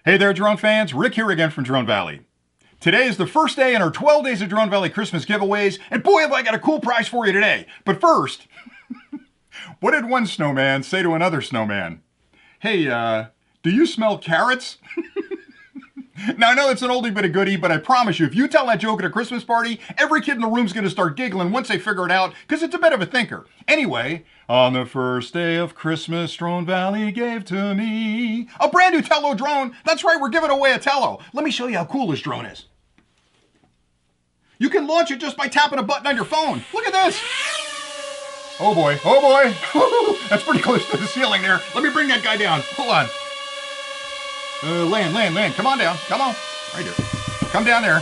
Hey there, drone fans. Rick here again from Drone Valley. Today is the first day in our 12 Days of Drone Valley Christmas giveaways, and boy, have I got a cool prize for you today. But first, what did one snowman say to another snowman? Hey, do you smell carrots? Now, I know it's an oldie but a goodie, but I promise you, if you tell that joke at a Christmas party, every kid in the room's going to start giggling once they figure it out, because it's a bit of a thinker. Anyway, on the first day of Christmas, Drone Valley gave to me a brand new Tello drone. That's right, we're giving away a Tello. Let me show you how cool this drone is. You can launch it just by tapping a button on your phone. Look at this. Oh boy, oh boy. That's pretty close to the ceiling there. Let me bring that guy down. Hold on. Land. Come on down. Come on. Right here. Come down there.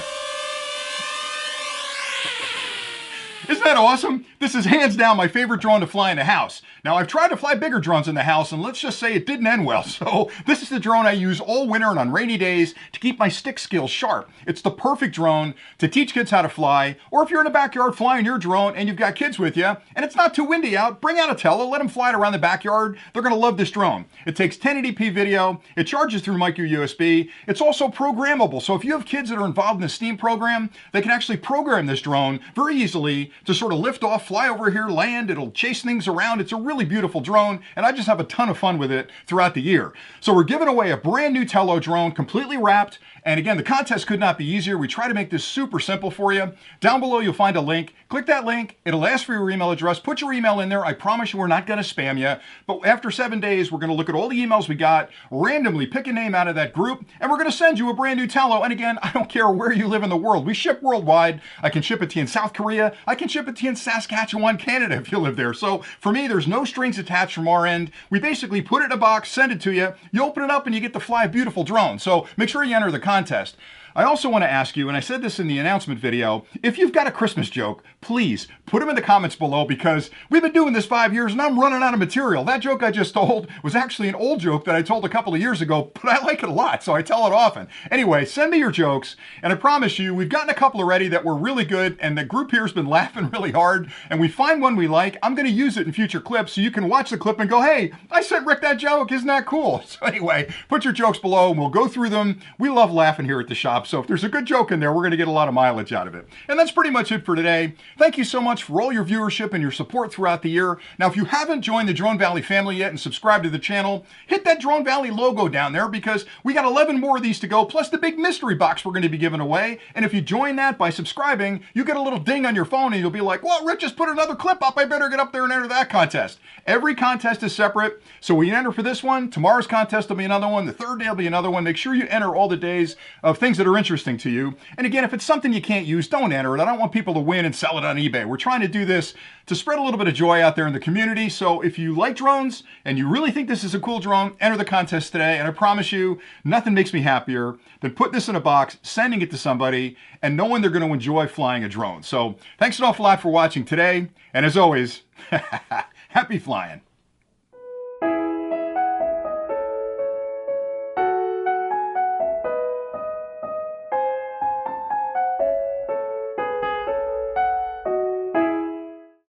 Isn't that awesome? This is hands down my favorite drone to fly in the house. Now, I've tried to fly bigger drones in the house, and let's just say it didn't end well. So this is the drone I use all winter and on rainy days to keep my stick skills sharp. It's the perfect drone to teach kids how to fly, or if you're in the backyard flying your drone and you've got kids with you, and it's not too windy out, bring out a Tello, let them fly it around the backyard. They're gonna love this drone. It takes 1080p video, it charges through micro USB, it's also programmable. So if you have kids that are involved in the STEAM program, they can actually program this drone very easily to sort of lift off, fly over here, land, it'll chase things around. It's a really beautiful drone, and I just have a ton of fun with it throughout the year. So we're giving away a brand new Tello drone, completely wrapped, and again, the contest could not be easier. We try to make this super simple for you. Down below, you'll find a link. Click that link. It'll ask for your email address. Put your email in there. I promise you we're not going to spam you, but after 7 days, we're going to look at all the emails we got, randomly pick a name out of that group, and we're going to send you a brand new Tello. And again, I don't care where you live in the world. We ship worldwide. I can ship it to you in South Korea. I can ship it to you in Saskatchewan, Canada, if you live there. So for me, there's no strings attached from our end. We basically put it in a box, send it to you. You open it up and you get to fly a beautiful drone. So make sure you enter the contest. I also want to ask you, and I said this in the announcement video, if you've got a Christmas joke, please put them in the comments below, because we've been doing this 5 years and I'm running out of material. That joke I just told was actually an old joke that I told a couple of years ago, but I like it a lot, so I tell it often. Anyway, send me your jokes, and I promise you, we've gotten a couple already that were really good, and the group here has been laughing really hard, and we find one we like. I'm going to use it in future clips, so you can watch the clip and go, hey, I sent Rick that joke, isn't that cool? So anyway, put your jokes below, and we'll go through them. We love laughing here at the shop. So if there's a good joke in there, we're going to get a lot of mileage out of it. And that's pretty much it for today. Thank you so much for all your viewership and your support throughout the year. Now, if you haven't joined the Drone Valley family yet and subscribed to the channel, hit that Drone Valley logo down there, because we got 11 more of these to go, plus the big mystery box we're going to be giving away. And if you join that by subscribing, you get a little ding on your phone and you'll be like, well, Rick just put another clip up. I better get up there and enter that contest. Every contest is separate. So when you enter for this one, tomorrow's contest will be another one. The third day will be another one. Make sure you enter all the days of things that are interesting to you. And again, if it's something you can't use, don't enter it. I don't want people to win and sell it on eBay. We're trying to do this to spread a little bit of joy out there in the community. So if you like drones and you really think this is a cool drone, enter the contest today. And I promise you, nothing makes me happier than putting this in a box, sending it to somebody, and knowing they're going to enjoy flying a drone. So thanks an awful lot for watching today. And as always, happy flying.